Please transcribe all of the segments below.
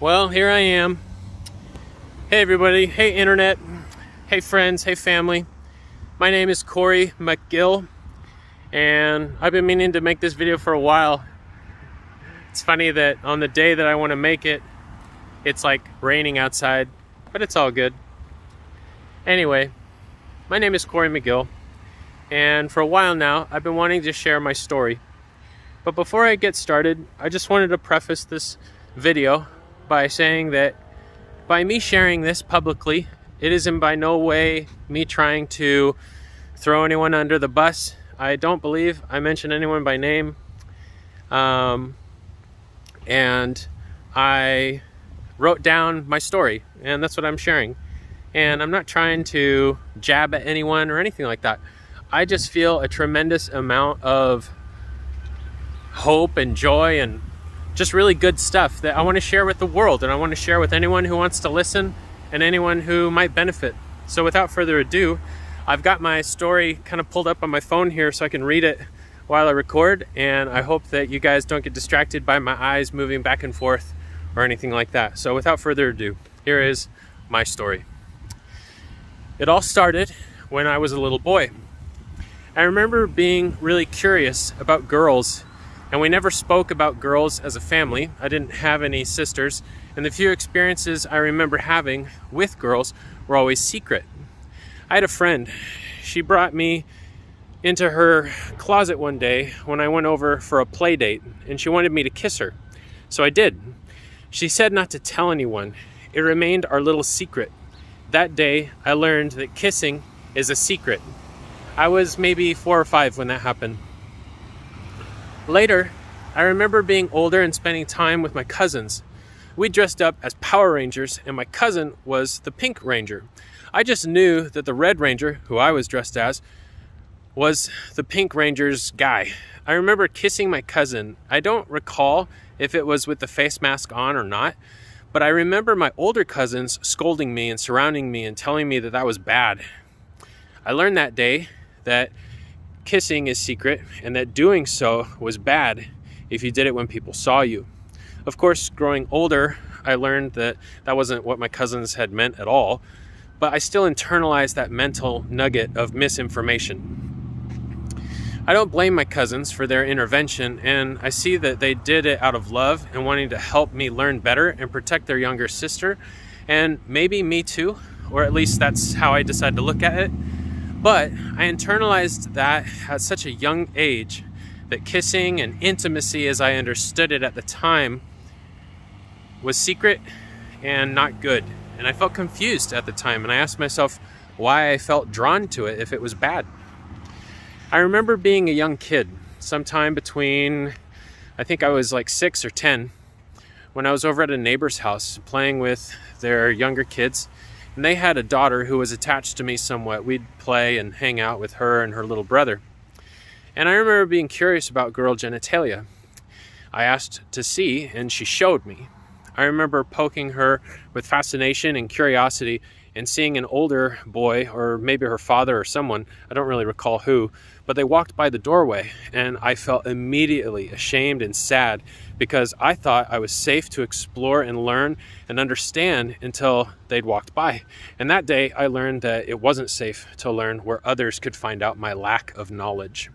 Well, here I am. Hey everybody, hey internet, hey friends, hey family. My name is Corey McGill, and I've been meaning to make this video for a while. It's funny that on the day that I want to make it, it's like raining outside, but it's all good. Anyway, my name is Corey McGill, and for a while now, I've been wanting to share my story. But before I get started, I just wanted to preface this video by saying that by me sharing this publicly, it is in by no way me trying to throw anyone under the bus. I don't believe I mentioned anyone by name. And I wrote down my story, and that's what I'm sharing. And I'm not trying to jab at anyone or anything like that. I just feel a tremendous amount of hope and joy and just really good stuff that I want to share with the world, and I want to share with anyone who wants to listen and anyone who might benefit. So without further ado, I've got my story kind of pulled up on my phone here so I can read it while I record, and I hope that you guys don't get distracted by my eyes moving back and forth or anything like that. So without further ado, here is my story. It all started when I was a little boy. I remember being really curious about girls, and we never spoke about girls as a family. I didn't have any sisters, and the few experiences I remember having with girls were always secret. I had a friend. She brought me into her closet one day when I went over for a play date, and she wanted me to kiss her. So I did. She said not to tell anyone. It remained our little secret. That day, I learned that kissing is a secret. I was maybe 4 or 5 when that happened. Later, I remember being older and spending time with my cousins. We dressed up as Power Rangers, and my cousin was the Pink Ranger. I just knew that the Red Ranger, who I was dressed as, was the Pink Ranger's guy. I remember kissing my cousin. I don't recall if it was with the face mask on or not, but I remember my older cousins scolding me and surrounding me and telling me that that was bad. I learned that day that kissing is secret, and that doing so was bad if you did it when people saw you. Of course, growing older, I learned that that wasn't what my cousins had meant at all, but I still internalized that mental nugget of misinformation. I don't blame my cousins for their intervention, and I see that they did it out of love and wanting to help me learn better and protect their younger sister, and maybe me too, or at least that's how I decided to look at it. But I internalized that at such a young age, that kissing and intimacy as I understood it at the time was secret and not good. And I felt confused at the time, and I asked myself why I felt drawn to it if it was bad. I remember being a young kid, sometime between, I think I was like 6 or 10, when I was over at a neighbor's house playing with their younger kids. And they had a daughter who was attached to me somewhat. We'd play and hang out with her and her little brother. And I remember being curious about girl genitalia. I asked to see, and she showed me. I remember poking her with fascination and curiosity and seeing an older boy, or maybe her father or someone, I don't really recall who, but they walked by the doorway, and I felt immediately ashamed and sad because I thought I was safe to explore and learn and understand until they'd walked by. And that day I learned that it wasn't safe to learn where others could find out my lack of knowledge.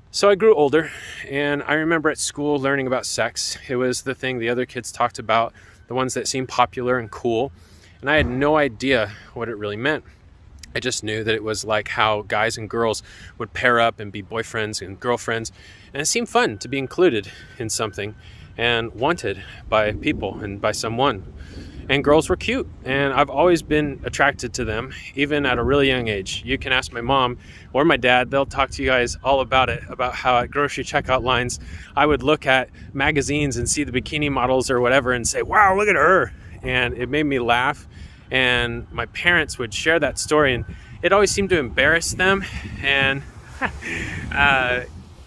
So I grew older, and I remember at school learning about sex. It was the thing the other kids talked about, the ones that seemed popular and cool, and I had no idea what it really meant. I just knew that it was like how guys and girls would pair up and be boyfriends and girlfriends, and it seemed fun to be included in something and wanted by people and by someone. And girls were cute, and I've always been attracted to them, even at a really young age. You can ask my mom or my dad, they'll talk to you guys all about it, about how at grocery checkout lines, I would look at magazines and see the bikini models or whatever and say, wow, look at her. And it made me laugh, and my parents would share that story, and it always seemed to embarrass them, and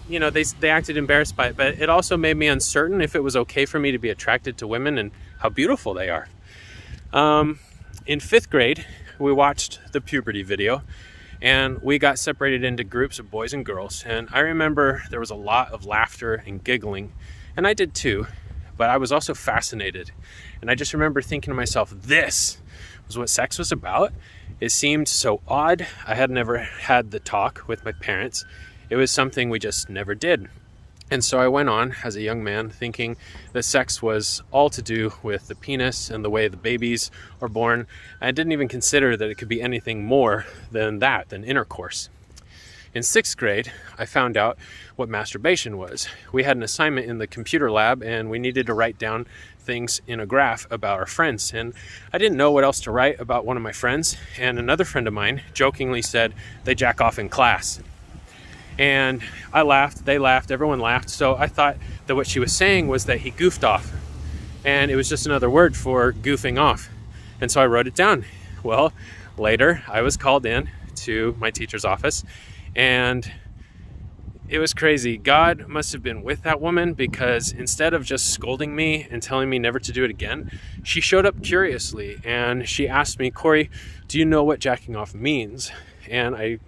you know, they acted embarrassed by it, but it also made me uncertain if it was okay for me to be attracted to women and how beautiful they are. In 5th grade, we watched the puberty video, and we got separated into groups of boys and girls, and I remember there was a lot of laughter and giggling, and I did too. but I was also fascinated. And I just remember thinking to myself, this was what sex was about. It seemed so odd. I had never had the talk with my parents. It was something we just never did. And so I went on as a young man thinking that sex was all to do with the penis and the way the babies are born. I didn't even consider that it could be anything more than that, than intercourse. In 6th grade, I found out what masturbation was. We had an assignment in the computer lab and we needed to write down things in a graph about our friends. And I didn't know what else to write about one of my friends. And another friend of mine jokingly said they jack off in class. And I laughed, they laughed, everyone laughed. So I thought that what she was saying was that he goofed off. And it was just another word for goofing off. And so I wrote it down. Well, later I was called in to my teacher's office and it was crazy. God must have been with that woman, because instead of just scolding me and telling me never to do it again, she showed up curiously and she asked me, "Corey, do you know what jacking off means?" And it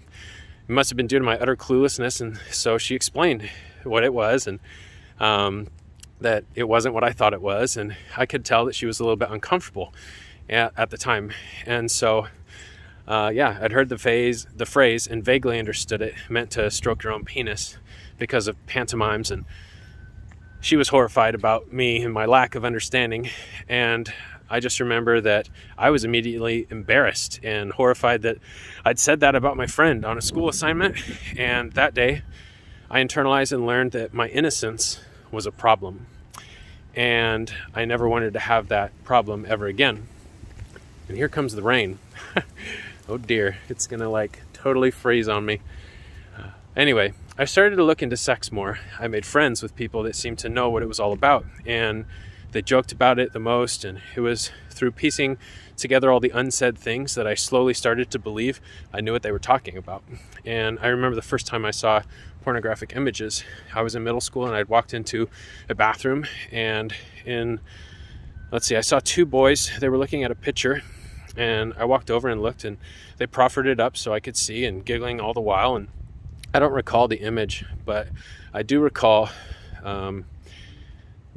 must have been due to my utter cluelessness, and so she explained what it was, and that it wasn't what I thought it was, and I could tell that she was a little bit uncomfortable at the time. And so yeah, I'd heard the phrase and vaguely understood it meant to stroke your own penis because of pantomimes, and she was horrified about me and my lack of understanding. And I just remember that I was immediately embarrassed and horrified that I'd said that about my friend on a school assignment. And that day, I internalized and learned that my innocence was a problem. And I never wanted to have that problem ever again. And here comes the rain. Oh dear, it's gonna like totally freeze on me. Anyway, I started to look into sex more. I made friends with people that seemed to know what it was all about, and they joked about it the most, and it was through piecing together all the unsaid things that I slowly started to believe I knew what they were talking about. And I remember the first time I saw pornographic images. I was in middle school and I'd walked into a bathroom, and I saw 2 boys. They were looking at a picture, and I walked over and looked, and they proffered it up so I could see, and giggling all the while. And I don't recall the image, but I do recall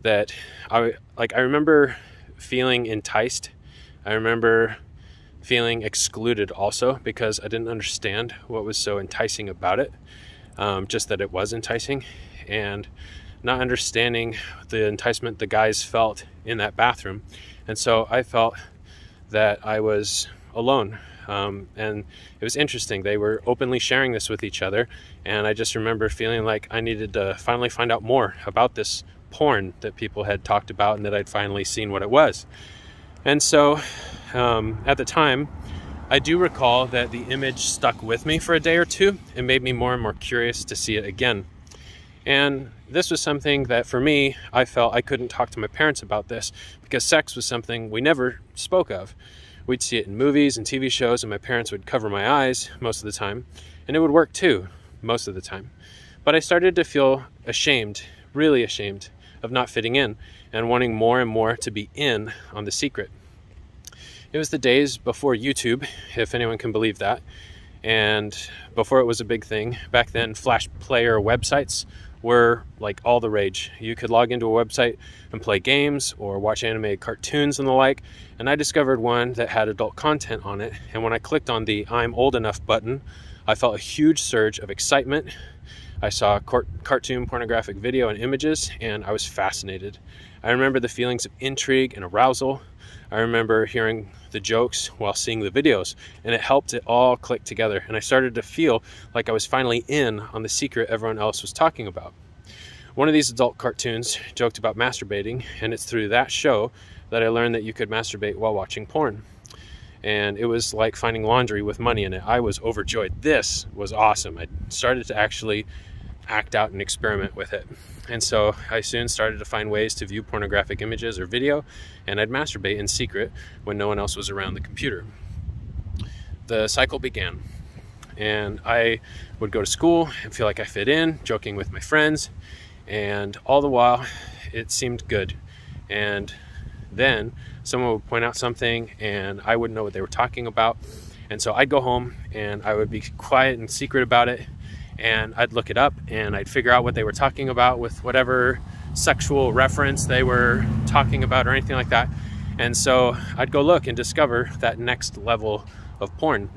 that I remember feeling enticed. I remember feeling excluded also, because I didn't understand what was so enticing about it, just that it was enticing, and not understanding the enticement the guys felt in that bathroom. And so I felt that I was alone. And it was interesting. They were openly sharing this with each other, and I just remember feeling like I needed to finally find out more about this porn that people had talked about, and that I'd finally seen what it was. And so at the time, I do recall that the image stuck with me for a day or two and made me more and more curious to see it again. And this was something that, for me, I felt I couldn't talk to my parents about this, because sex was something we never spoke of. We'd see it in movies and TV shows, and my parents would cover my eyes most of the time, and it would work too, most of the time. But I started to feel ashamed, really ashamed, of not fitting in and wanting more and more to be in on the secret. It was the days before YouTube, if anyone can believe that, and before it was a big thing. Back then, Flash player websites were like all the rage. You could log into a website and play games or watch animated cartoons and the like, and I discovered one that had adult content on it, and when I clicked on the "I'm old enough" button, I felt a huge surge of excitement. I saw cartoon pornographic video and images, and I was fascinated. I remember the feelings of intrigue and arousal. I remember hearing the jokes while seeing the videos, and it helped it all click together, and I started to feel like I was finally in on the secret everyone else was talking about. One of these adult cartoons joked about masturbating, and it's through that show that I learned that you could masturbate while watching porn. And it was like finding laundry with money in it. I was overjoyed. This was awesome. I started to actually act out and experiment with it. And so I soon started to find ways to view pornographic images or video, and I'd masturbate in secret when no one else was around the computer. The cycle began, and I would go to school and feel like I fit in, joking with my friends, and all the while it seemed good. And then someone would point out something and I wouldn't know what they were talking about, and so I'd go home and I would be quiet and secret about it, and I'd look it up and I'd figure out what they were talking about with whatever sexual reference they were talking about or anything like that. And so I'd go look and discover that next level of porn.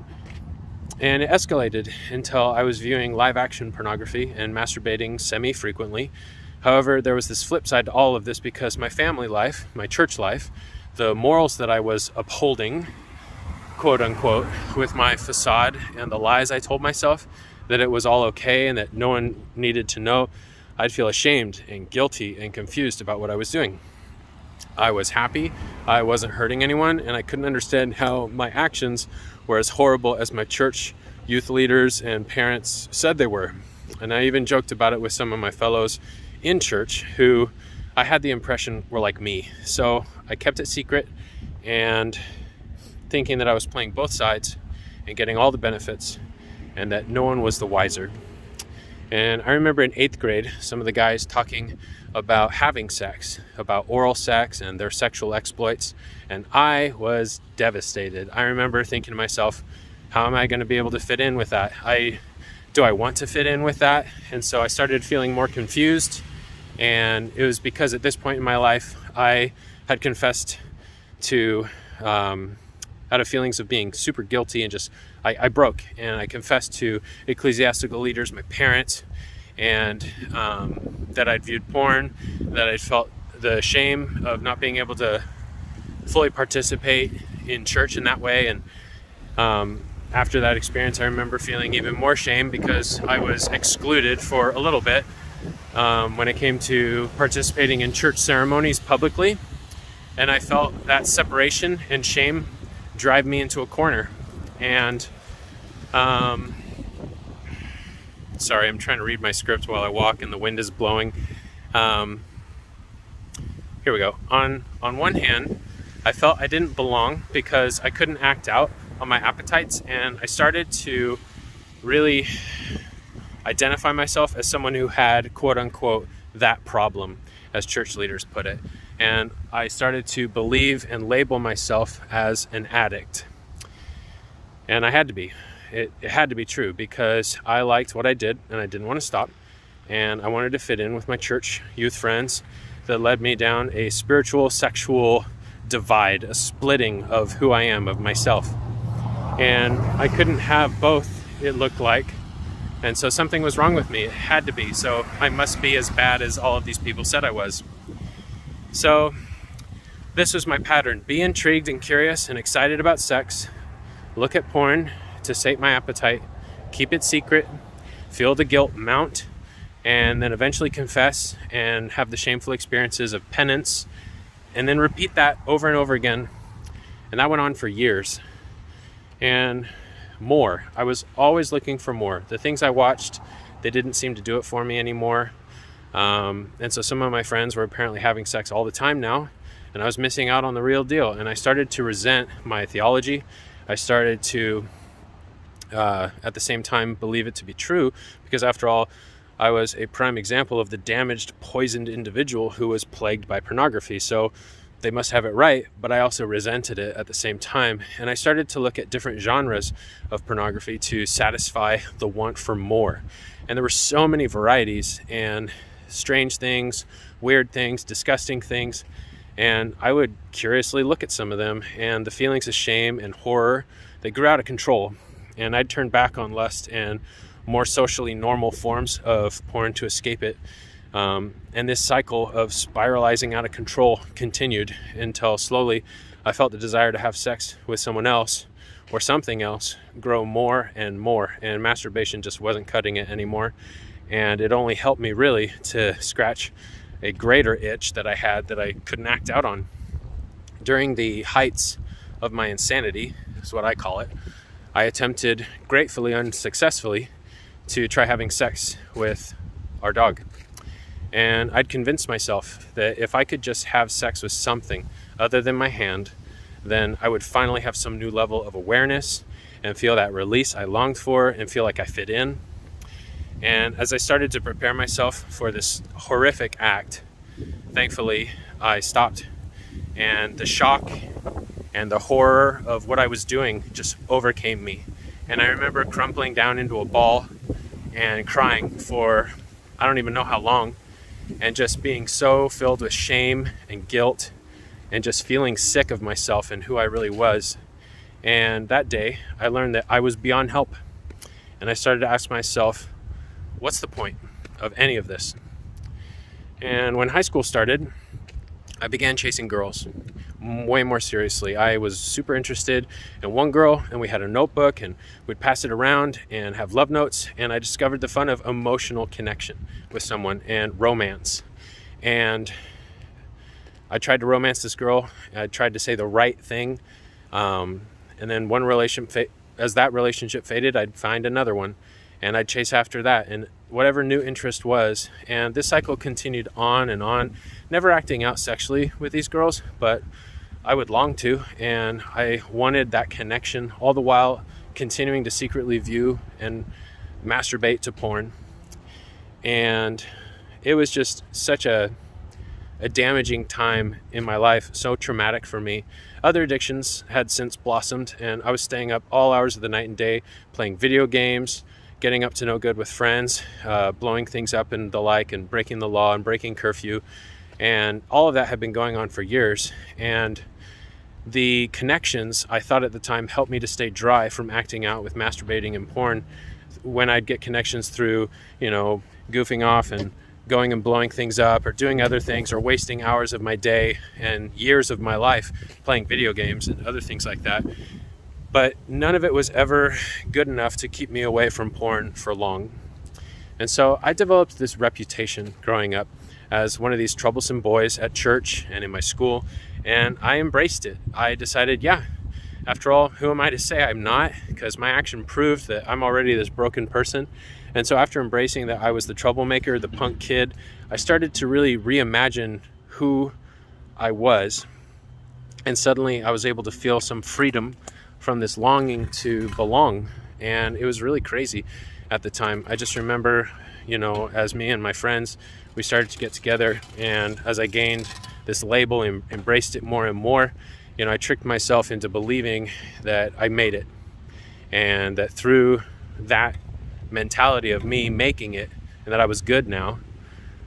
And it escalated until I was viewing live action pornography and masturbating semi-frequently. However, there was this flip side to all of this, because my family life, my church life, the morals that I was upholding, quote unquote, with my facade and the lies I told myself that it was all okay and that no one needed to know, I'd feel ashamed and guilty and confused about what I was doing. I was happy, I wasn't hurting anyone, and I couldn't understand how my actions were as horrible as my church youth leaders and parents said they were. And I even joked about it with some of my fellows in church who I had the impression were like me. So I kept it secret, and thinking that I was playing both sides and getting all the benefits, and that no one was the wiser. And I remember in 8th grade, some of the guys talking about having sex, about oral sex and their sexual exploits, and I was devastated. I remember thinking to myself, how am I going to be able to fit in with that? Do I want to fit in with that? And so I started feeling more confused, and it was because at this point in my life, I had confessed to, out of feelings of being super guilty, and just, I broke, and I confessed to ecclesiastical leaders, my parents, and that I'd viewed porn, that I felt the shame of not being able to fully participate in church in that way. And after that experience, I remember feeling even more shame because I was excluded for a little bit when it came to participating in church ceremonies publicly. And I felt that separation and shame drive me into a corner. And sorry, I'm trying to read my script while I walk and the wind is blowing. Here we go. On one hand, I felt I didn't belong because I couldn't act out on my appetites, and I started to really identify myself as someone who had, quote unquote, that problem, as church leaders put it. And I started to believe and label myself as an addict. And I had to be. It had to be true, because I liked what I did and I didn't want to stop. And I wanted to fit in with my church youth friends that led me down a spiritual, sexual divide, a splitting of who I am, of myself. And I couldn't have both, it looked like. And so something was wrong with me. It had to be. So I must be as bad as all of these people said I was. So this was my pattern. Be intrigued and curious and excited about sex. Look at porn to sate my appetite. Keep it secret. Feel the guilt mount. And then eventually confess and have the shameful experiences of penance. And then repeat that over and over again. And that went on for years. And more. I was always looking for more. The things I watched, they didn't seem to do it for me anymore. And so some of my friends were apparently having sex all the time now, and I was missing out on the real deal. And I started to resent my theology. I started to, at the same time, believe it to be true, because after all, I was a prime example of the damaged, poisoned individual who was plagued by pornography. So they must have it right, but I also resented it at the same time. And I started to look at different genres of pornography to satisfy the want for more. And there were so many varieties, and strange things, weird things, disgusting things. And I would curiously look at some of them, and the feelings of shame and horror, they grew out of control. And I'd turn back on lust and more socially normal forms of porn to escape it. And this cycle of spiralizing out of control continued until slowly I felt the desire to have sex with someone else or something else grow more and more, and masturbation just wasn't cutting it anymore. And it only helped me really to scratch a greater itch that I had that I couldn't act out on. During the heights of my insanity, is what I call it, I attempted, gratefully unsuccessfully, to try having sex with our dog. And I'd convinced myself that if I could just have sex with something other than my hand, then I would finally have some new level of awareness and feel that release I longed for and feel like I fit in. And as I started to prepare myself for this horrific act, thankfully I stopped. And the shock and the horror of what I was doing just overcame me. And I remember crumpling down into a ball and crying for I don't even know how long. and just being so filled with shame and guilt and just feeling sick of myself and who I really was. And that day, I learned that I was beyond help. And I started to ask myself, what's the point of any of this? And when high school started, I began chasing girls way more seriously. I was super interested in one girl, and we had a notebook, and we'd pass it around and have love notes. And I discovered the fun of emotional connection with someone and romance. And I tried to romance this girl. I tried to say the right thing. And then as that relationship faded, I'd find another one, and I'd chase after that, and whatever new interest was. And this cycle continued on and on, never acting out sexually with these girls, but I would long to, and I wanted that connection, all the while continuing to secretly view and masturbate to porn. And it was just such a damaging time in my life, so traumatic for me. Other addictions had since blossomed, and I was staying up all hours of the night and day, playing video games, getting up to no good with friends, blowing things up and the like, and breaking the law and breaking curfew. And all of that had been going on for years. And the connections, I thought at the time, helped me to stay dry from acting out with masturbating and porn. When I'd get connections through, goofing off and going and blowing things up, or doing other things, or wasting hours of my day and years of my life playing video games and other things like that. But none of it was ever good enough to keep me away from porn for long. And so I developed this reputation growing up as one of these troublesome boys at church and in my school, and I embraced it. I decided, after all, who am I to say I'm not? Because my action proved that I'm already this broken person. And so after embracing that I was the troublemaker, the punk kid, I started to really reimagine who I was. And suddenly I was able to feel some freedom from this longing to belong. And it was really crazy at the time. I just remember, as me and my friends, we started to get together, and as I gained this label and embraced it more and more, I tricked myself into believing that I made it, and that through that mentality of me making it and that I was good now,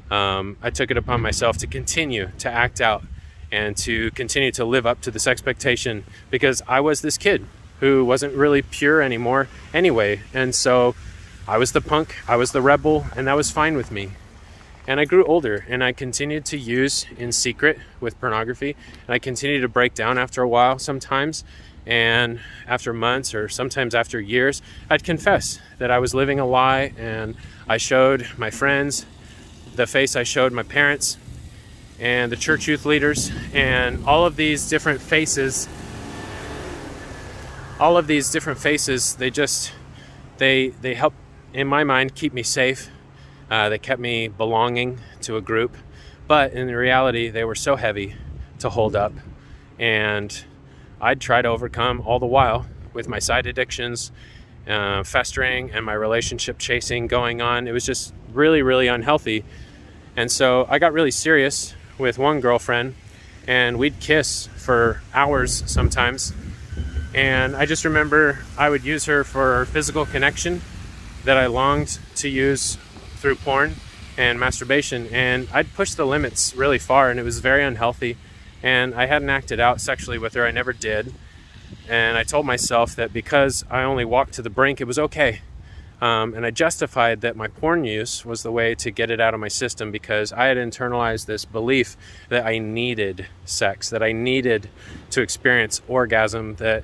I took it upon myself to continue to act out and to continue to live up to this expectation, because I was this kid who wasn't really pure anymore anyway. And so I was the punk, I was the rebel, and that was fine with me. And I grew older, and I continued to use in secret with pornography, and I continued to break down after a while sometimes, and after months or sometimes after years, I'd confess that I was living a lie, and I showed my friends the face I showed my parents and the church youth leaders, and all of these different faces, they help, in my mind, keep me safe. They kept me belonging to a group, but in reality, they were so heavy to hold up. And I'd try to overcome all the while with my side addictions festering and my relationship chasing going on. It was just really, really unhealthy. And so I got really serious with one girlfriend, and we'd kiss for hours sometimes. And I just remember I would use her for physical connection that I longed to use through porn and masturbation, and I'd push the limits really far, and it was very unhealthy. And I hadn't acted out sexually with her, I never did. And I told myself that because I only walked to the brink, it was okay. And I justified that my porn use was the way to get it out of my system, because I had internalized this belief that I needed sex, that I needed to experience orgasm, that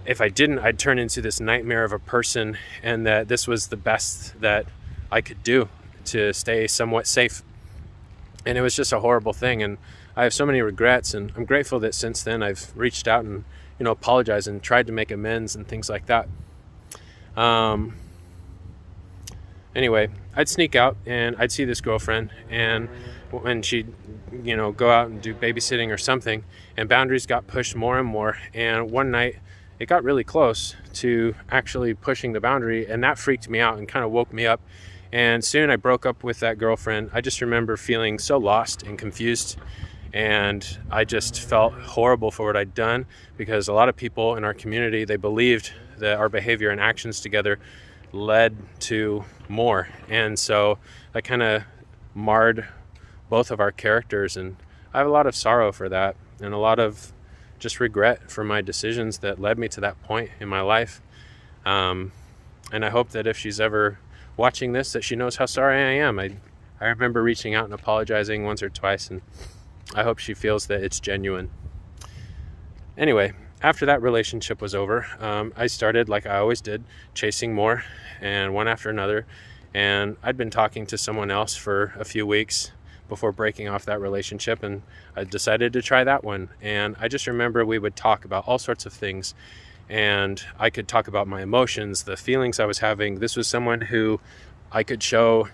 if I didn't, I'd turn into this nightmare of a person, and that this was the best that I could do to stay somewhat safe. And it was just a horrible thing, and I have so many regrets, and I'm grateful that since then I've reached out and apologized and tried to make amends and things like that. Anyway, I'd sneak out and I'd see this girlfriend, and when she'd go out and do babysitting or something, and boundaries got pushed more and more, and one night it got really close to actually pushing the boundary, and that freaked me out and kind of woke me up. And soon I broke up with that girlfriend. I just remember feeling so lost and confused, and I just felt horrible for what I'd done, because a lot of people in our community, they believed that our behavior and actions together led to more. And so I kind of marred both of our characters, and I have a lot of sorrow for that, and a lot of just regret for my decisions that led me to that point in my life. And I hope that if she's ever watching this, that she knows how sorry I am. I remember reaching out and apologizing once or twice, and I hope she feels that it's genuine. Anyway, after that relationship was over, I started, like I always did, chasing more, and one after another. And I'd been talking to someone else for a few weeks before breaking off that relationship, and I decided to try that one. And I just remember we would talk about all sorts of things, and I could talk about my emotions, the feelings I was having. This was someone who I could show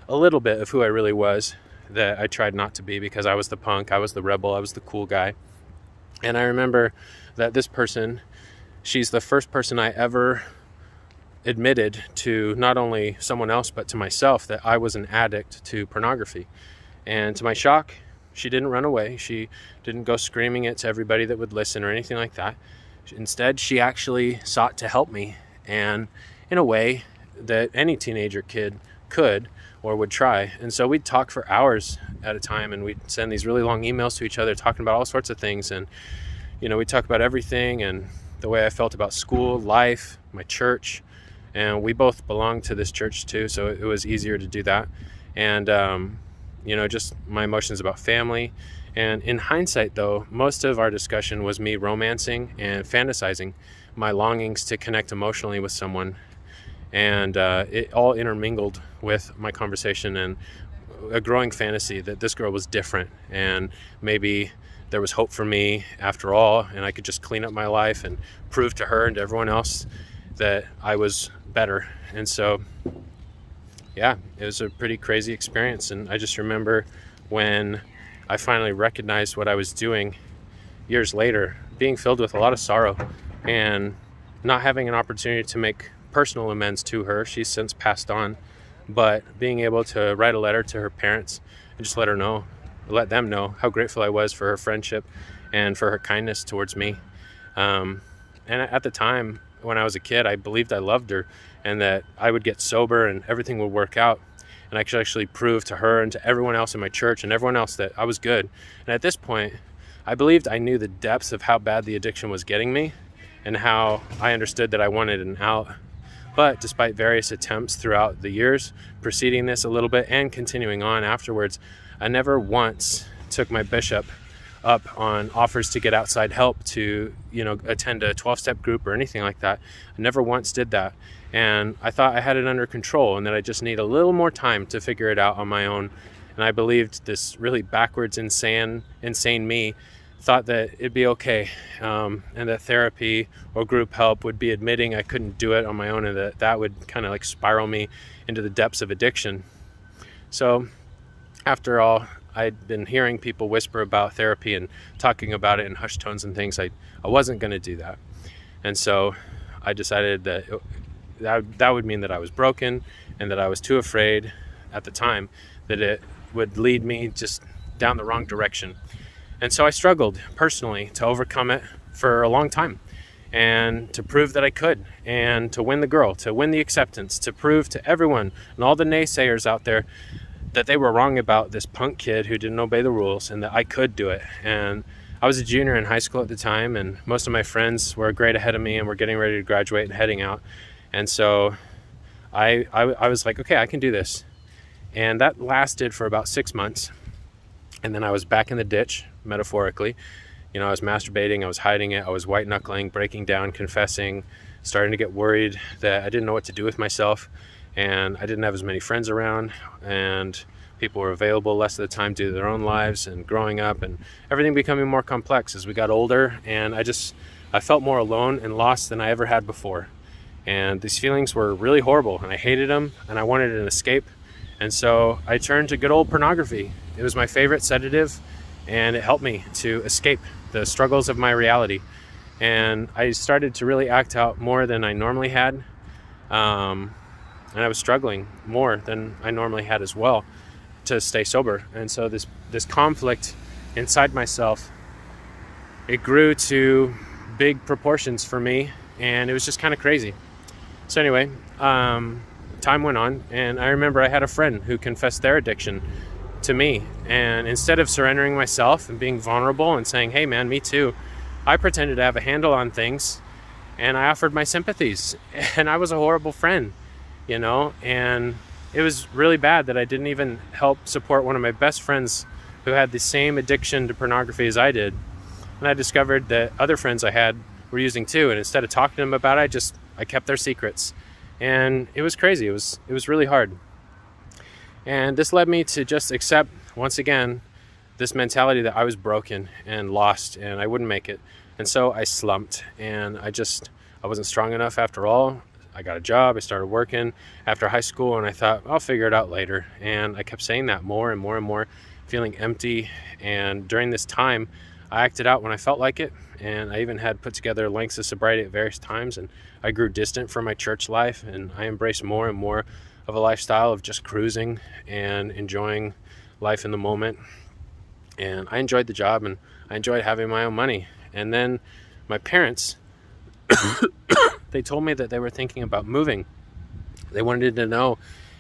a little bit of who I really was, that I tried not to be, because I was the punk, I was the rebel, I was the cool guy. And I remember that this person, she's the first person I ever admitted to not only someone else but to myself that I was an addict to pornography. And to my shock, she didn't run away. She didn't go screaming it to everybody that would listen or anything like that. Instead, she actually sought to help me, and in a way that any teenager kid could or would try. And so we'd talk for hours at a time, and we'd send these really long emails to each other talking about all sorts of things. And we'd talk about everything, and the way I felt about school, life, my church. And we both belonged to this church too, so it was easier to do that. And just my emotions about family. And in hindsight, though, most of our discussion was me romancing and fantasizing my longings to connect emotionally with someone. And it all intermingled with my conversation and a growing fantasy that this girl was different, and maybe there was hope for me after all, and I could just clean up my life and prove to her and to everyone else that I was better. And so, yeah, it was a pretty crazy experience. And I just remember when I finally recognized what I was doing years later, being filled with a lot of sorrow and not having an opportunity to make personal amends to her. She's since passed on, but being able to write a letter to her parents and just let them know how grateful I was for her friendship and for her kindness towards me. And at the time, when I was a kid, I believed I loved her and that I would get sober and everything would work out. And I could actually prove to her and to everyone else in my church and everyone else that I was good. And at this point, I believed I knew the depths of how bad the addiction was getting me and how I understood that I wanted an out. But despite various attempts throughout the years preceding this a little bit and continuing on afterwards, I never once took my bishop up on offers to get outside help to, attend a 12-step group or anything like that. I never once did that. And I thought I had it under control and that I just need a little more time to figure it out on my own. And I believed this really backwards, insane me thought that it'd be okay, and that therapy or group help would be admitting I couldn't do it on my own, and that would kind of like spiral me into the depths of addiction. So after all, I'd been hearing people whisper about therapy and talking about it in hushed tones and things. I wasn't going to do that. And so I decided that would mean that I was broken and that I was too afraid at the time that it would lead me just down the wrong direction. And so I struggled personally to overcome it for a long time, and to prove that I could, and to win the girl, to win the acceptance, to prove to everyone and all the naysayers out there that they were wrong about this punk kid who didn't obey the rules, and that I could do it. And I was a junior in high school at the time, and most of my friends were a grade ahead of me and were getting ready to graduate and heading out. And so I was like, okay, I can do this. And that lasted for about 6 months. And then I was back in the ditch, metaphorically. I was masturbating, I was hiding it, I was white knuckling, breaking down, confessing, starting to get worried that I didn't know what to do with myself. And I didn't have as many friends around, and people were available less of the time due to their own lives and growing up, and everything becoming more complex as we got older. And I felt more alone and lost than I ever had before. And these feelings were really horrible, and I hated them, and I wanted an escape. And so I turned to good old pornography. It was my favorite sedative, and it helped me to escape the struggles of my reality. And I started to really act out more than I normally had. And I was struggling more than I normally had as well to stay sober. And so this conflict inside myself, it grew to big proportions for me, and it was just kind of crazy. So anyway, time went on, and I remember I had a friend who confessed their addiction to me. And instead of surrendering myself and being vulnerable and saying, hey man, me too, I pretended to have a handle on things, and I offered my sympathies. And I was a horrible friend, and it was really bad that I didn't even help support one of my best friends who had the same addiction to pornography as I did. And I discovered that other friends I had were using too, and instead of talking to them about it, I kept their secrets. And it was crazy. It was really hard. And this led me to just accept, once again, this mentality that I was broken and lost and I wouldn't make it. And so I slumped, and I wasn't strong enough after all. I got a job, I started working after high school, and I thought, I'll figure it out later. And I kept saying that more and more and more, feeling empty. And during this time, I acted out when I felt like it. And I even had put together lengths of sobriety at various times, and I grew distant from my church life, and I embraced more and more of a lifestyle of just cruising and enjoying life in the moment. And I enjoyed the job, and I enjoyed having my own money. And then my parents, they told me that they were thinking about moving. They wanted to know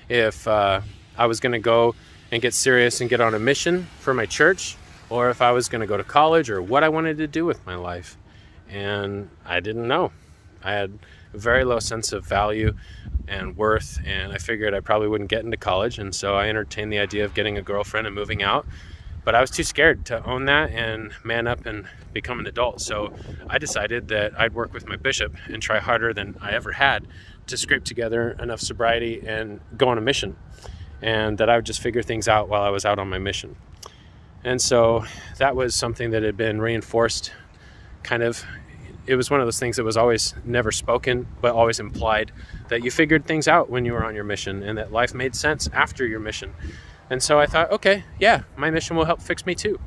if I was going to go and get serious and get on a mission for my church, or if I was going to go to college, or what I wanted to do with my life. And I didn't know. I had a very low sense of value and worth, and I figured I probably wouldn't get into college. And so I entertained the idea of getting a girlfriend and moving out. But I was too scared to own that and man up and become an adult. So I decided that I'd work with my bishop and try harder than I ever had to scrape together enough sobriety and go on a mission. And that I would just figure things out while I was out on my mission. And so that was something that had been reinforced, it was one of those things that was always never spoken, but always implied, that you figured things out when you were on your mission, and that life made sense after your mission. And so I thought, okay, yeah, my mission will help fix me too.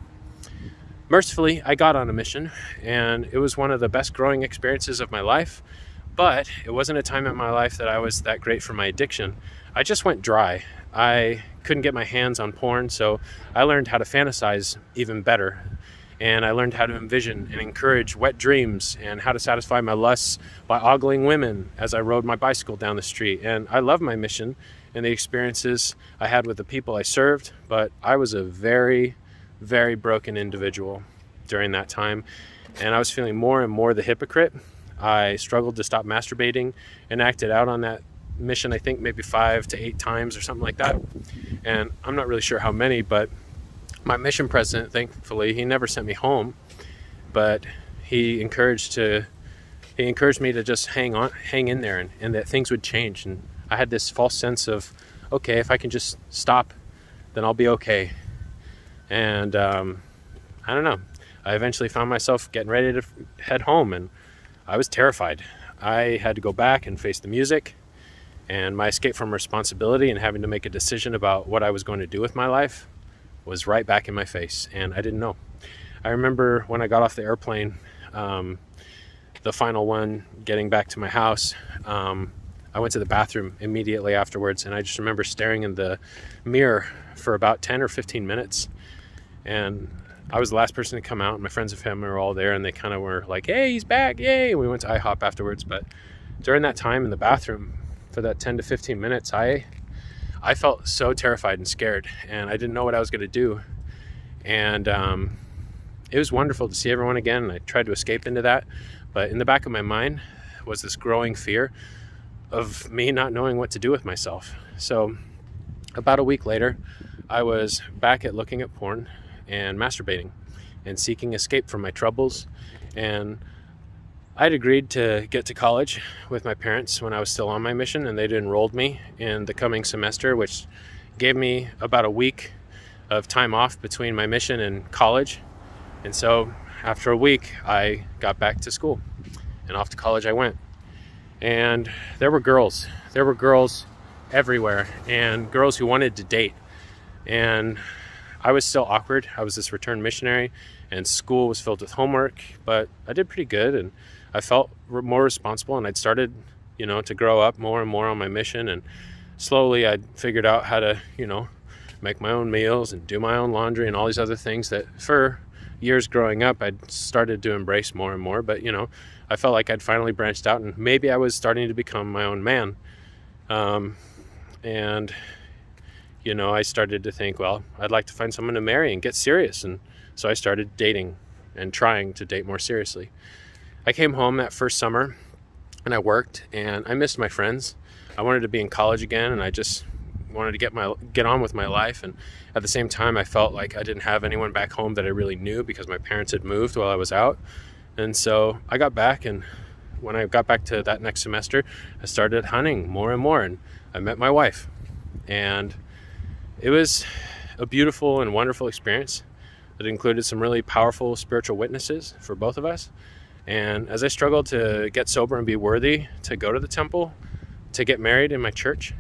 Mercifully, I got on a mission, and it was one of the best growing experiences of my life, but it wasn't a time in my life that I was that great for my addiction. I just went dry. I couldn't get my hands on porn, so I learned how to fantasize even better. And I learned how to envision and encourage wet dreams, and how to satisfy my lusts by ogling women as I rode my bicycle down the street. And I love my mission and the experiences I had with the people I served, but I was a very, very broken individual during that time. And I was feeling more and more the hypocrite. I struggled to stop masturbating and acted out on that mission, I think maybe 5 to 8 times or something like that. And I'm not really sure how many, but my mission president, thankfully, he never sent me home, but he encouraged me to just hang in there, and that things would change. And I had this false sense of, okay, if I can just stop, then I'll be okay. And I don't know. I eventually found myself getting ready to head home, and I was terrified. I had to go back and face the music, and my escape from responsibility and having to make a decision about what I was going to do with my life was right back in my face, and I didn't know. I remember when I got off the airplane, the final one, getting back to my house, I went to the bathroom immediately afterwards, and I just remember staring in the mirror for about 10 or 15 minutes, and I was the last person to come out, and my friends and family were all there, and they kind of were like, hey, he's back, yay! And we went to IHOP afterwards. But during that time in the bathroom, for that 10 to 15 minutes, I felt so terrified and scared, and I didn't know what I was going to do. And it was wonderful to see everyone again, and I tried to escape into that. But in the back of my mind was this growing fear of me not knowing what to do with myself. So about a week later, I was back at looking at porn and masturbating and seeking escape from my troubles. And I'd agreed to get to college with my parents when I was still on my mission, and they'd enrolled me in the coming semester, which gave me about a week of time off between my mission and college. And so after a week, I got back to school, and off to college I went. And there were girls everywhere, and girls who wanted to date. And I was still awkward. I was this returned missionary, and school was filled with homework, but I did pretty good, and I felt more responsible, and I'd started, to grow up more and more on my mission. And slowly I'd figured out how to, make my own meals and do my own laundry and all these other things that for years growing up I'd started to embrace more and more. But, I felt like I'd finally branched out, and maybe I was starting to become my own man. And, I started to think, well, I'd like to find someone to marry and get serious. And so I started dating and trying to date more seriously. I came home that first summer and I worked, and I missed my friends. I wanted to be in college again, and I just wanted to get on with my life. And at the same time, I felt like I didn't have anyone back home that I really knew because my parents had moved while I was out. And so I got back, and when I got back to that next semester, I started hunting more and more, and I met my wife. And it was a beautiful and wonderful experience. It included some really powerful spiritual witnesses for both of us. And as I struggled to get sober and be worthy to go to the temple, to get married in my church,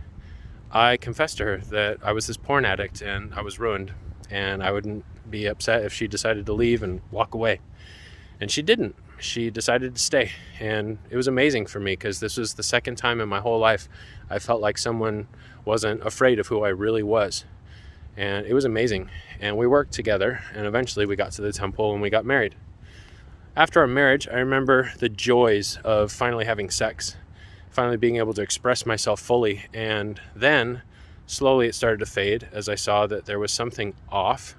I confessed to her that I was this porn addict and I was ruined, and I wouldn't be upset if she decided to leave and walk away. And she didn't. She decided to stay. And it was amazing for me because this was the second time in my whole life I felt like someone wasn't afraid of who I really was. And it was amazing. And we worked together, and eventually we got to the temple and we got married. After our marriage, I remember the joys of finally having sex, finally being able to express myself fully. And then slowly it started to fade as I saw that there was something off.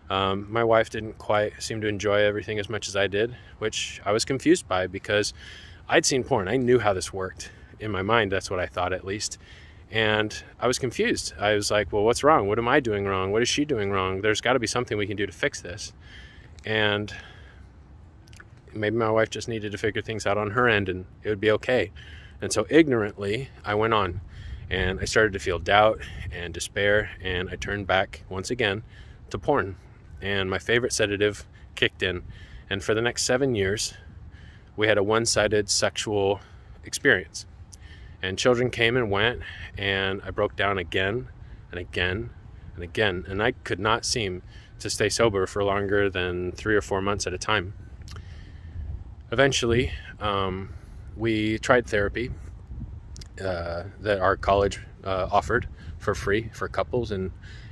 My wife didn't quite seem to enjoy everything as much as I did, which I was confused by because I'd seen porn. I knew how this worked. In my mind, that's what I thought, at least. And I was confused. I was like, well, what's wrong? What am I doing wrong? What is she doing wrong? There's got to be something we can do to fix this. And maybe my wife just needed to figure things out on her end and it would be okay. And so ignorantly, I went on and I started to feel doubt and despair, and I turned back once again to porn. And my favorite sedative kicked in. And for the next 7 years, we had a one-sided sexual experience. And children came and went, and I broke down again and again and again. And I could not seem to stay sober for longer than 3 or 4 months at a time. Eventually, we tried therapy that our college offered for free for couples, and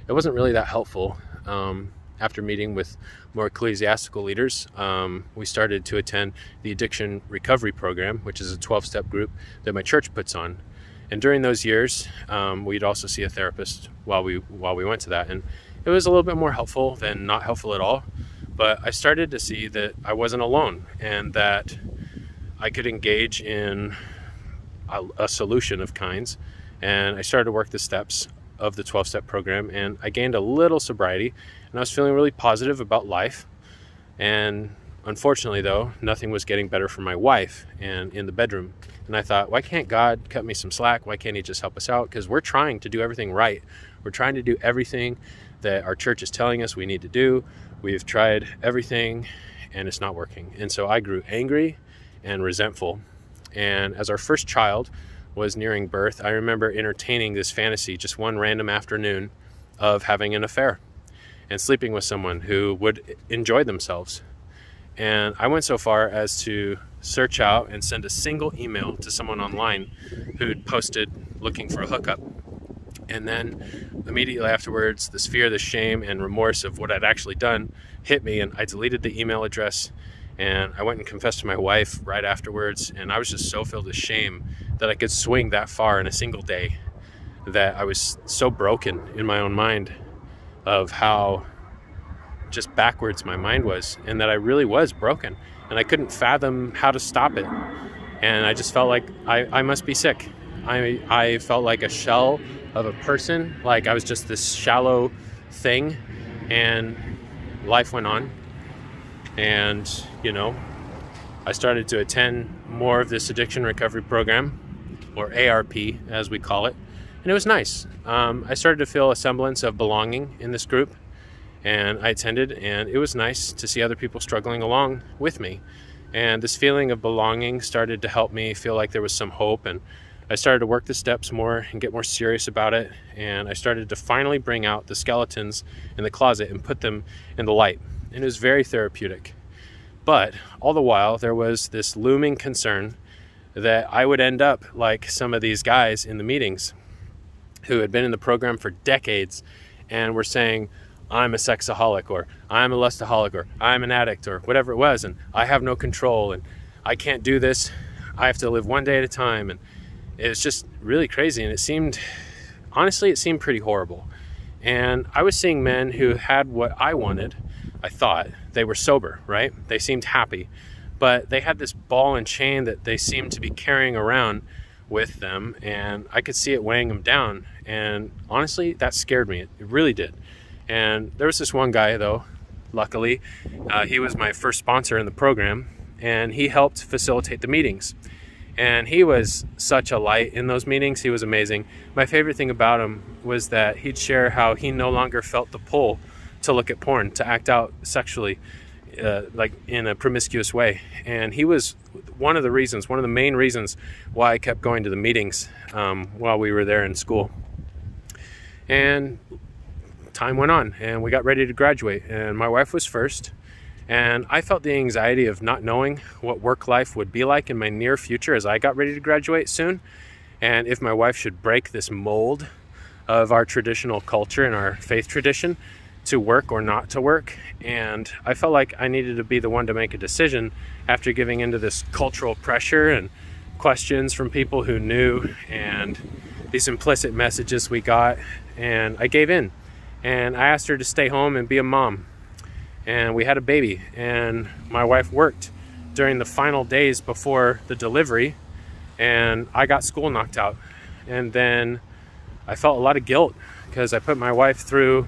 it wasn't really that helpful. After meeting with more ecclesiastical leaders, we started to attend the Addiction Recovery Program, which is a 12-step group that my church puts on. And during those years, we'd also see a therapist while we went to that. And it was a little bit more helpful than not helpful at all. But I started to see that I wasn't alone and that I could engage in a solution of kinds. And I started to work the steps of the 12-step program, and I gained a little sobriety, and I was feeling really positive about life. And unfortunately, though, nothing was getting better for my wife and in the bedroom. And I thought, why can't God cut me some slack? Why can't he just help us out? Because we're trying to do everything right. We're trying to do everything that our church is telling us we need to do. We've tried everything, and it's not working. And so I grew angry and resentful. And as our first child was nearing birth, I remember entertaining this fantasy just one random afternoon of having an affair and sleeping with someone who would enjoy themselves. And I went so far as to search out and send a single email to someone online who'd posted looking for a hookup. And then immediately afterwards, this fear, the shame, and remorse of what I'd actually done hit me, and I deleted the email address. And I went and confessed to my wife right afterwards, and I was just so filled with shame that I could swing that far in a single day, that I was so broken in my own mind of how just backwards my mind was, and that I really was broken, and I couldn't fathom how to stop it. And I just felt like I must be sick. I felt like a shell of a person, like I was just this shallow thing, and life went on. And, I started to attend more of this addiction recovery program, or ARP as we call it. And it was nice. I started to feel a semblance of belonging in this group, and I attended, and it was nice to see other people struggling along with me. And this feeling of belonging started to help me feel like there was some hope, and I started to work the steps more and get more serious about it. And I started to finally bring out the skeletons in the closet and put them in the light. And it was very therapeutic. But all the while, there was this looming concern that I would end up like some of these guys in the meetings who had been in the program for decades and were saying, I'm a sexaholic, or I'm a lustaholic, or I'm an addict, or whatever it was, and I have no control, and I can't do this. I have to live one day at a time. And it was just really crazy. And honestly, it seemed pretty horrible. And I was seeing men who had what I wanted. I thought they were sober, right? They seemed happy, but they had this ball and chain that they seemed to be carrying around with them, and I could see it weighing them down. And honestly, that scared me. It really did. And there was this one guy, though, luckily, he was my first sponsor in the program, and he helped facilitate the meetings. And he was such a light in those meetings. He was amazing. My favorite thing about him was that he'd share how he no longer felt the pull to look at porn, to act out sexually, like in a promiscuous way. And he was one of the main reasons why I kept going to the meetings while we were there in school. And time went on, and we got ready to graduate, and my wife was first. And I felt the anxiety of not knowing what work life would be like in my near future as I got ready to graduate soon. And if my wife should break this mold of our traditional culture and our faith tradition to work or not to work. And I felt like I needed to be the one to make a decision after giving into this cultural pressure and questions from people who knew and these implicit messages we got. And I gave in, and I asked her to stay home and be a mom. And we had a baby, and my wife worked during the final days before the delivery, and I got school knocked out. And then I felt a lot of guilt because I put my wife through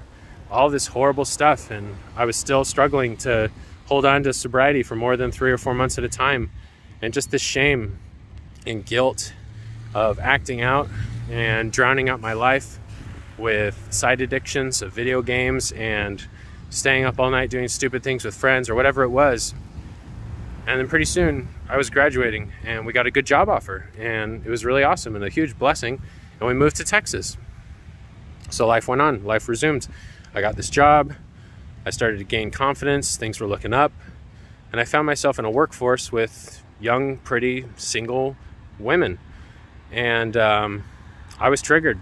all this horrible stuff, and I was still struggling to hold on to sobriety for more than 3 or 4 months at a time. And just the shame and guilt of acting out and drowning out my life with side addictions of video games and staying up all night doing stupid things with friends or whatever it was. And then pretty soon I was graduating, and we got a good job offer, and it was really awesome and a huge blessing. And we moved to Texas. So life went on, life resumed. I got this job, I started to gain confidence, things were looking up, and I found myself in a workforce with young, pretty, single women. And I was triggered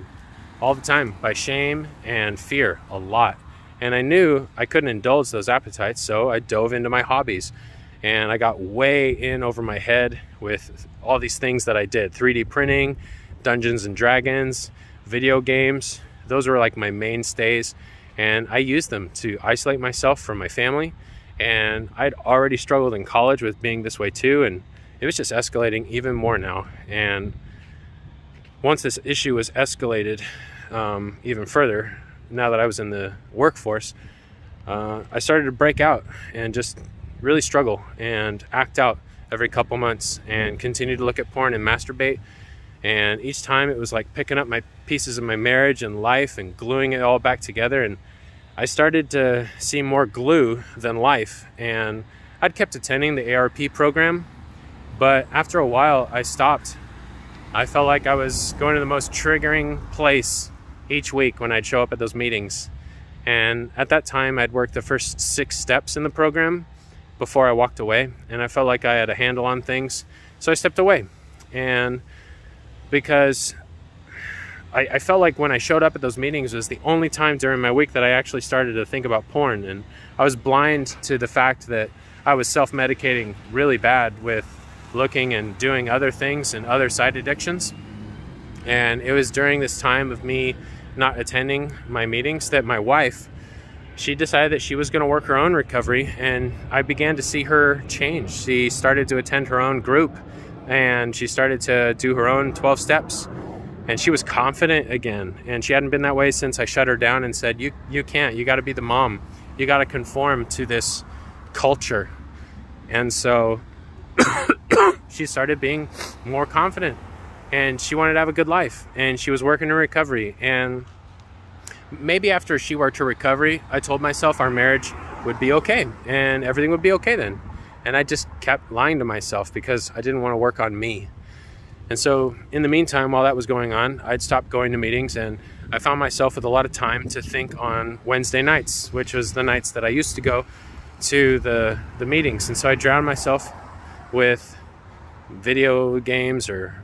all the time by shame and fear, a lot. And I knew I couldn't indulge those appetites, so I dove into my hobbies. And I got way in over my head with all these things that I did. 3D printing, Dungeons and Dragons, video games. Those were like my mainstays. And I used them to isolate myself from my family. And I'd already struggled in college with being this way too. And it was just escalating even more now. And once this issue was escalated even further, now that I was in the workforce, I started to break out and just really struggle and act out every couple months and continue to look at porn and masturbate. And each time it was like picking up my pieces of my marriage and life and gluing it all back together. And I started to see more glue than life. And I'd kept attending the ARP program, but after a while I stopped. I felt like I was going to the most triggering place each week when I'd show up at those meetings. And at that time, I'd worked the first 6 steps in the program before I walked away. And I felt like I had a handle on things. So I stepped away. And because I felt like when I showed up at those meetings, it was the only time during my week that I actually started to think about porn. And I was blind to the fact that I was self-medicating really bad with looking and doing other things and other side addictions. And it was during this time of me not attending my meetings that my wife, she decided that she was going to work her own recovery, and I began to see her change. She started to attend her own group, and she started to do her own 12 steps, and she was confident again. And she hadn't been that way since I shut her down and said, you can't, you got to be the mom. You got to conform to this culture. And so she started being more confident. And she wanted to have a good life, and she was working in recovery. And maybe after she worked her recovery, I told myself our marriage would be okay and everything would be okay then. And I just kept lying to myself because I didn't want to work on me. And so in the meantime, while that was going on, I'd stopped going to meetings, and I found myself with a lot of time to think on Wednesday nights, which was the nights that I used to go to the meetings. And so I drowned myself with video games or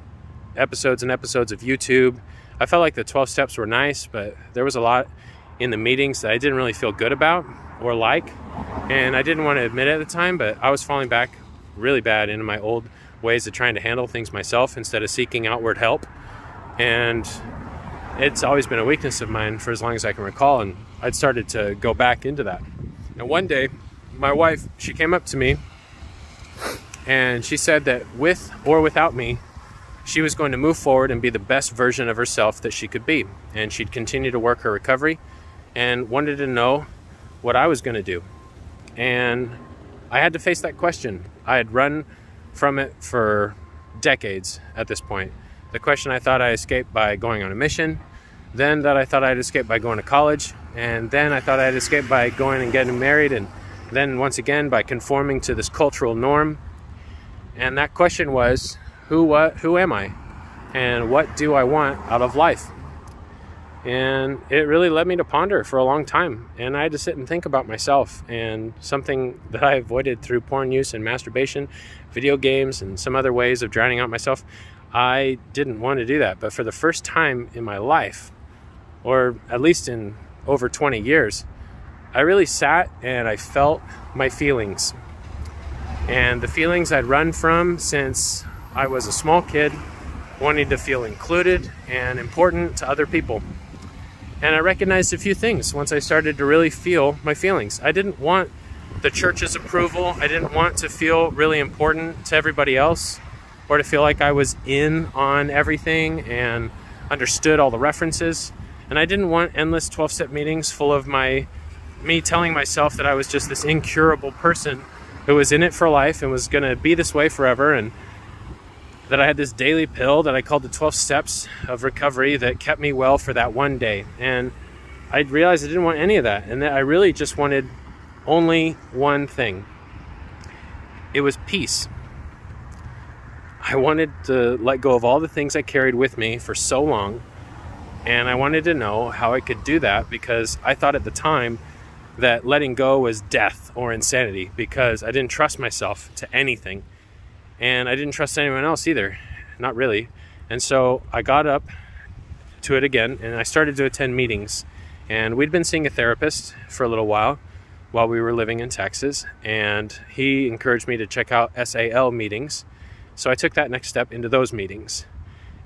episodes and episodes of YouTube. I felt like the 12 steps were nice, but there was a lot in the meetings that I didn't really feel good about or like, and I didn't want to admit it at the time, but I was falling back really bad into my old ways of trying to handle things myself instead of seeking outward help. And it's always been a weakness of mine for as long as I can recall, and I'd started to go back into that. And one day, my wife, she came up to me and she said that with or without me, she was going to move forward and be the best version of herself that she could be. And she'd continue to work her recovery and wanted to know what I was going to do. And I had to face that question. I had run from it for decades at this point. The question I thought I escaped by going on a mission, then that I thought I'd escape by going to college, and then I thought I'd escape by going and getting married, and then once again by conforming to this cultural norm. And that question was, who am I? And what do I want out of life? And it really led me to ponder for a long time. And I had to sit and think about myself, and something that I avoided through porn use and masturbation, video games, and some other ways of drowning out myself. I didn't want to do that. But for the first time in my life, or at least in over 20 years, I really sat and I felt my feelings. And the feelings I'd run from since I was a small kid, wanting to feel included and important to other people. And I recognized a few things once I started to really feel my feelings. I didn't want the church's approval. I didn't want to feel really important to everybody else, or to feel like I was in on everything and understood all the references. And I didn't want endless 12-step meetings full of me telling myself that I was just this incurable person who was in it for life and was going to be this way forever, and that I had this daily pill that I called the 12 steps of recovery that kept me well for that one day. And I realized I didn't want any of that, and that I really just wanted only one thing. It was peace. I wanted to let go of all the things I carried with me for so long, and I wanted to know how I could do that, because I thought at the time that letting go was death or insanity, because I didn't trust myself to anything, and I didn't trust anyone else either, not really. And so I got up to it again, and I started to attend meetings. And we'd been seeing a therapist for a little while we were living in Texas, and he encouraged me to check out SAL meetings. So I took that next step into those meetings,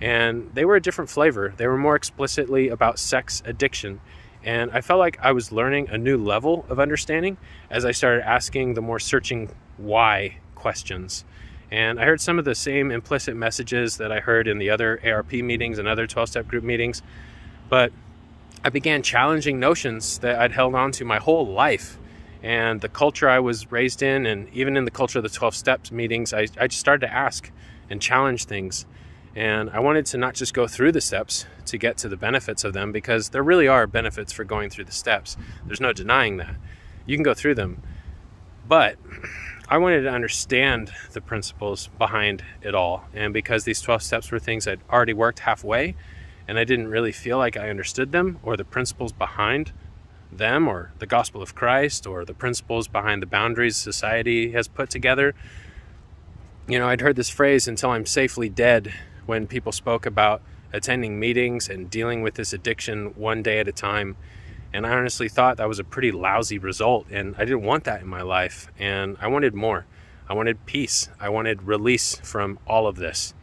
and they were a different flavor. They were more explicitly about sex addiction, and I felt like I was learning a new level of understanding as I started asking the more searching why questions. And I heard some of the same implicit messages that I heard in the other ARP meetings and other 12-step group meetings, but I began challenging notions that I'd held on to my whole life. And the culture I was raised in, and even in the culture of the 12 steps meetings, I just started to ask and challenge things. And I wanted to not just go through the steps to get to the benefits of them, because there really are benefits for going through the steps. There's no denying that. You can go through them. But I wanted to understand the principles behind it all. And because these 12 steps were things I'd already worked halfway, and I didn't really feel like I understood them, or the principles behind them, or the gospel of Christ, or the principles behind the boundaries society has put together. You know, I'd heard this phrase, "until I'm safely dead," when people spoke about attending meetings and dealing with this addiction one day at a time. And I honestly thought that was a pretty lousy result, and I didn't want that in my life. And I wanted more. I wanted peace. I wanted release from all of this.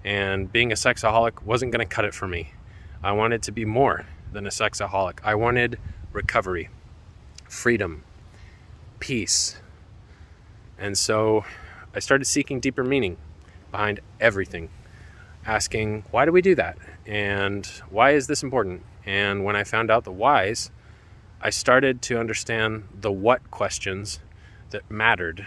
And being a sexaholic wasn't going to cut it for me. I wanted to be more than a sexaholic. I wanted recovery, freedom, peace. And so I started seeking deeper meaning behind everything, asking, why do we do that? And why is this important? And when I found out the whys, I started to understand the what questions that mattered.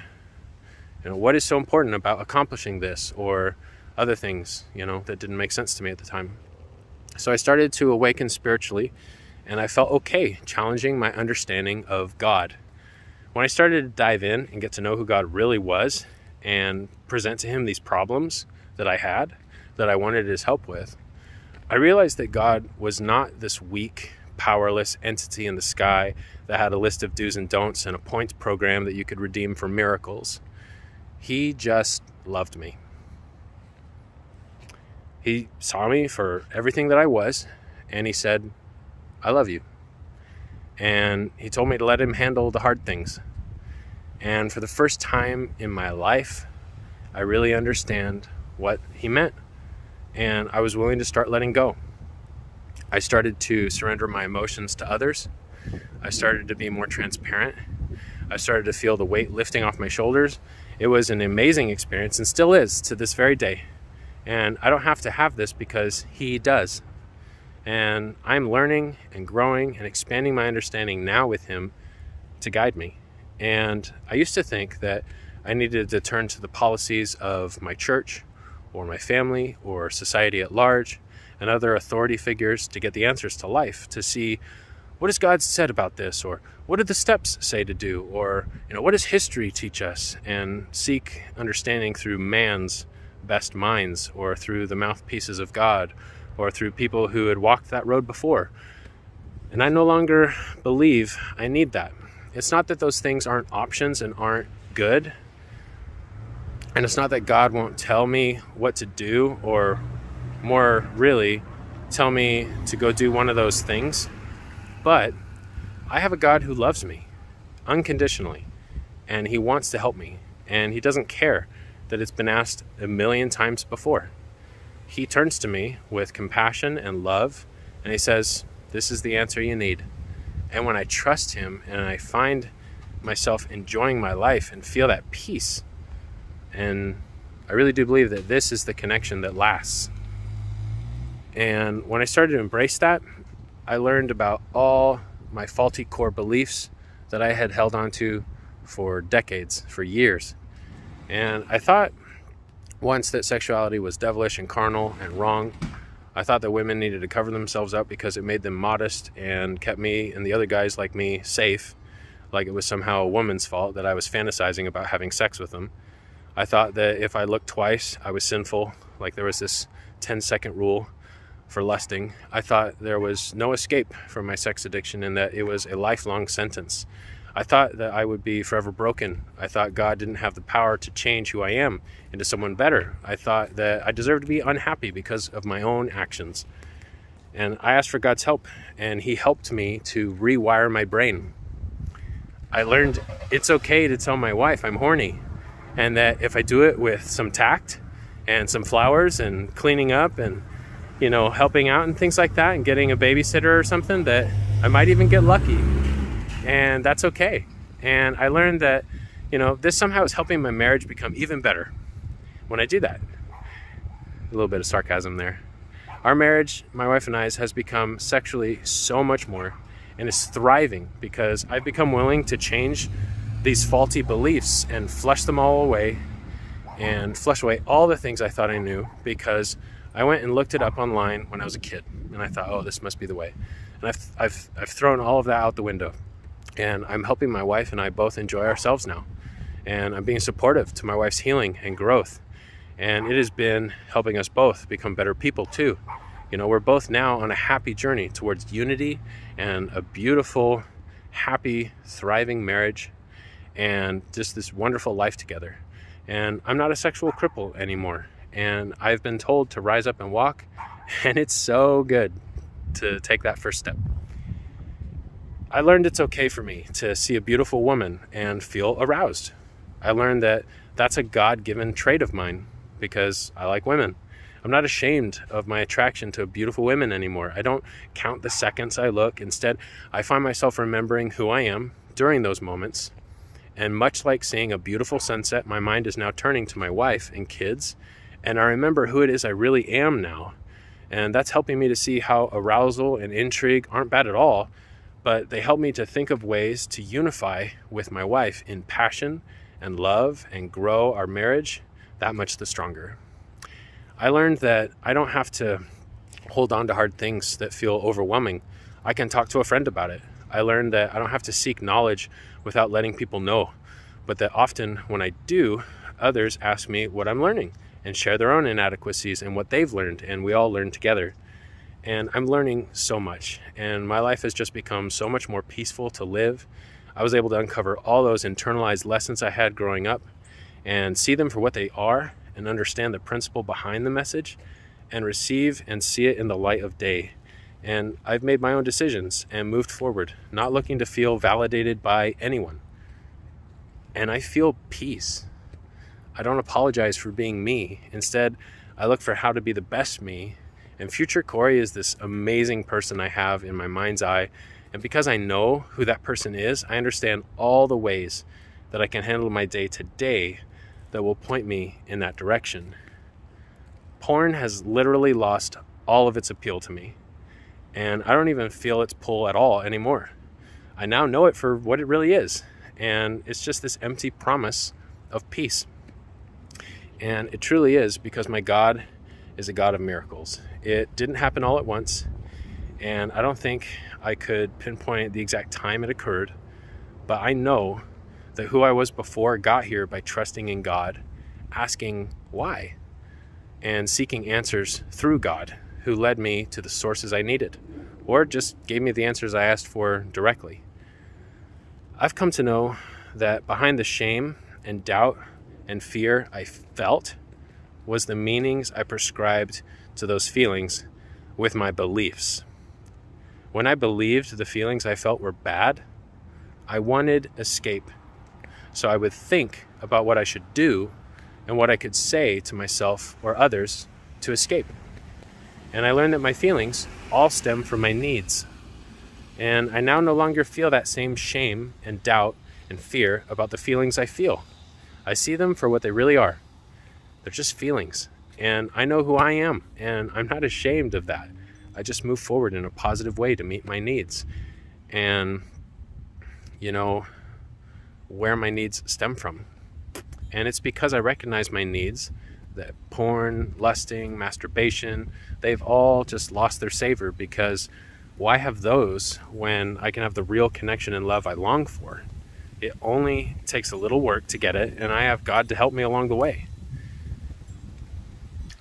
You know, what is so important about accomplishing this, or other things, that didn't make sense to me at the time. So I started to awaken spiritually, and I felt okay challenging my understanding of God. When I started to dive in and get to know who God really was, and present to him these problems that I had, that I wanted his help with, I realized that God was not this weak, powerless entity in the sky that had a list of do's and don'ts and a points program that you could redeem for miracles. He just loved me. He saw me for everything that I was, and he said, I love you. And he told me to let him handle the hard things. And for the first time in my life, I really understand what he meant. And I was willing to start letting go. I started to surrender my emotions to others. I started to be more transparent. I started to feel the weight lifting off my shoulders. It was an amazing experience and still is to this very day. And I don't have to have this because He does. And I'm learning and growing and expanding my understanding now with Him to guide me. And I used to think that I needed to turn to the policies of my church or my family or society at large and other authority figures to get the answers to life, to see what has God said about this, or what do the steps say to do, or what does history teach us, and seek understanding through man's best minds or through the mouthpieces of God or through people who had walked that road before. And I no longer believe I need that. It's not that those things aren't options and aren't good. And it's not that God won't tell me what to do, or more really, tell me to go do one of those things. But I have a God who loves me unconditionally, and He wants to help me. And He doesn't care that it's been asked a million times before. He turns to me with compassion and love, and He says, this is the answer you need. And when I trust Him and I find myself enjoying my life and feel that peace, and I really do believe that this is the connection that lasts. And when I started to embrace that, I learned about all my faulty core beliefs that I had held on to for decades, for years. And I thought once that sexuality was devilish and carnal and wrong. I thought that women needed to cover themselves up because it made them modest and kept me and the other guys like me safe, like it was somehow a woman's fault that I was fantasizing about having sex with them. I thought that if I looked twice, I was sinful, like there was this 10-second rule for lusting. I thought there was no escape from my sex addiction and that it was a lifelong sentence. I thought that I would be forever broken. I thought God didn't have the power to change who I am into someone better. I thought that I deserved to be unhappy because of my own actions. And I asked for God's help, and He helped me to rewire my brain. I learned it's okay to tell my wife I'm horny, and that if I do it with some tact and some flowers and cleaning up and helping out and things like that and getting a babysitter or something, that I might even get lucky. And that's okay. And I learned that, this somehow is helping my marriage become even better when I do that. A little bit of sarcasm there. Our marriage, my wife and I's, has become sexually so much more and is thriving because I've become willing to change these faulty beliefs and flush them all away and flush away all the things I thought I knew because I went and looked it up online when I was a kid and I thought, oh, this must be the way. And I've thrown all of that out the window. And I'm helping my wife and I both enjoy ourselves now. And I'm being supportive to my wife's healing and growth. And it has been helping us both become better people too. We're both now on a happy journey towards unity and a beautiful, happy, thriving marriage and just this wonderful life together. And I'm not a sexual cripple anymore. And I've been told to rise up and walk. And it's so good to take that first step. I learned it's okay for me to see a beautiful woman and feel aroused. I learned that that's a God-given trait of mine because I like women. I'm not ashamed of my attraction to beautiful women anymore. I don't count the seconds I look. Instead, I find myself remembering who I am during those moments. And much like seeing a beautiful sunset, my mind is now turning to my wife and kids. And I remember who it is I really am now. And that's helping me to see how arousal and intrigue aren't bad at all, but they help me to think of ways to unify with my wife in passion and love and grow our marriage that much the stronger. I learned that I don't have to hold on to hard things that feel overwhelming. I can talk to a friend about it. I learned that I don't have to seek knowledge without letting people know, but that often when I do, others ask me what I'm learning and share their own inadequacies and what they've learned, and we all learn together. And I'm learning so much, and my life has just become so much more peaceful to live. I was able to uncover all those internalized lessons I had growing up and see them for what they are and understand the principle behind the message and receive and see it in the light of day. And I've made my own decisions and moved forward, not looking to feel validated by anyone. And I feel peace. I don't apologize for being me. Instead, I look for how to be the best me And future Corey is this amazing person I have in my mind's eye. And because I know who that person is, I understand all the ways that I can handle my day to day that will point me in that direction. Porn has literally lost all of its appeal to me, and I don't even feel its pull at all anymore. I now know it for what it really is, and it's just this empty promise of peace. And it truly is, because my God is a God of miracles. It didn't happen all at once, and I don't think I could pinpoint the exact time it occurred, but I know that who I was before got here by trusting in God, asking why, and seeking answers through God, who led me to the sources I needed, or just gave me the answers I asked for directly. I've come to know that behind the shame and doubt and fear I felt was the meanings I prescribed to those feelings with my beliefs. When I believed the feelings I felt were bad, I wanted escape. So I would think about what I should do and what I could say to myself or others to escape. And I learned that my feelings all stem from my needs. And I now no longer feel that same shame and doubt and fear about the feelings I feel. I see them for what they really are. They're just feelings. And I know who I am, and I'm not ashamed of that. I just move forward in a positive way to meet my needs. And, where my needs stem from. And it's because I recognize my needs that porn, lusting, masturbation, they've all just lost their savor, because why have those when I can have the real connection and love I long for? It only takes a little work to get it, and I have God to help me along the way.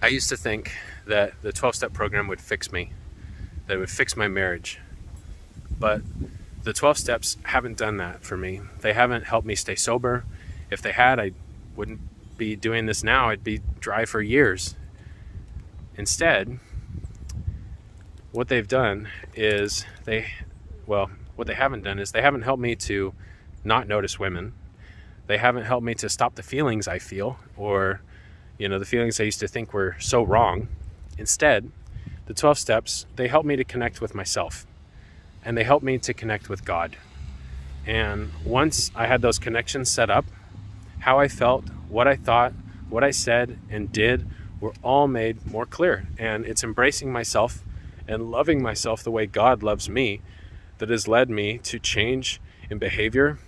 I used to think that the 12-step program would fix me, that it would fix my marriage. But the 12 steps haven't done that for me. They haven't helped me stay sober. If they had, I wouldn't be doing this now. I'd be dry for years. Instead, what they've done is what they haven't done is they haven't helped me to not notice women. They haven't helped me to stop the feelings I feel, or, the feelings I used to think were so wrong. Instead, the 12 steps, they help me to connect with myself, and they help me to connect with God. And once I had those connections set up, how I felt, what I thought, what I said and did were all made more clear. And it's embracing myself and loving myself the way God loves me that has led me to change in behavior.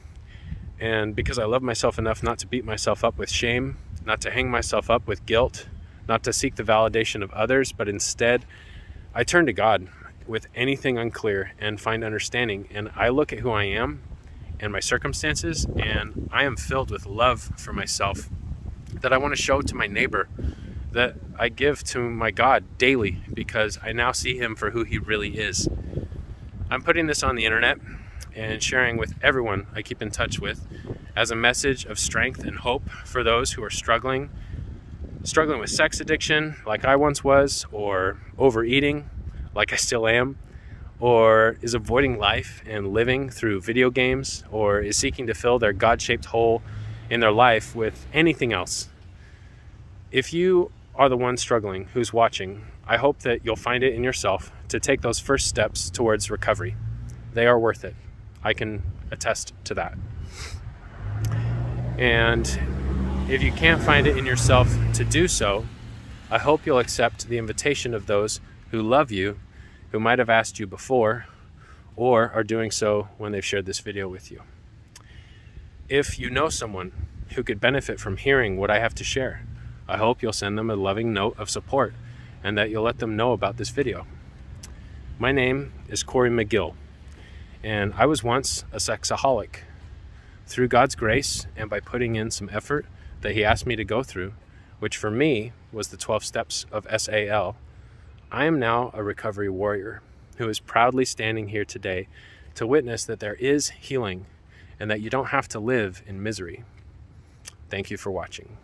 And because I love myself enough not to beat myself up with shame, not to hang myself up with guilt, not to seek the validation of others, but instead I turn to God with anything unclear and find understanding. And I look at who I am and my circumstances, and I am filled with love for myself that I want to show to my neighbor, that I give to my God daily, because I now see him for who he really is. I'm putting this on the internet and sharing with everyone I keep in touch with as a message of strength and hope for those who are struggling with sex addiction like I once was, or overeating like I still am, or is avoiding life and living through video games, or is seeking to fill their God-shaped hole in their life with anything else. If you are the one struggling who's watching, I hope that you'll find it in yourself to take those first steps towards recovery. They are worth it. I can attest to that. And if you can't find it in yourself to do so, I hope you'll accept the invitation of those who love you, who might have asked you before, or are doing so when they've shared this video with you. If you know someone who could benefit from hearing what I have to share, I hope you'll send them a loving note of support, and that you'll let them know about this video. My name is Corey McGill, and I was once a sexaholic. Through God's grace, and by putting in some effort that he asked me to go through, which for me was the 12 steps of SAL, I am now a recovery warrior who is proudly standing here today to witness that there is healing and that you don't have to live in misery. Thank you for watching.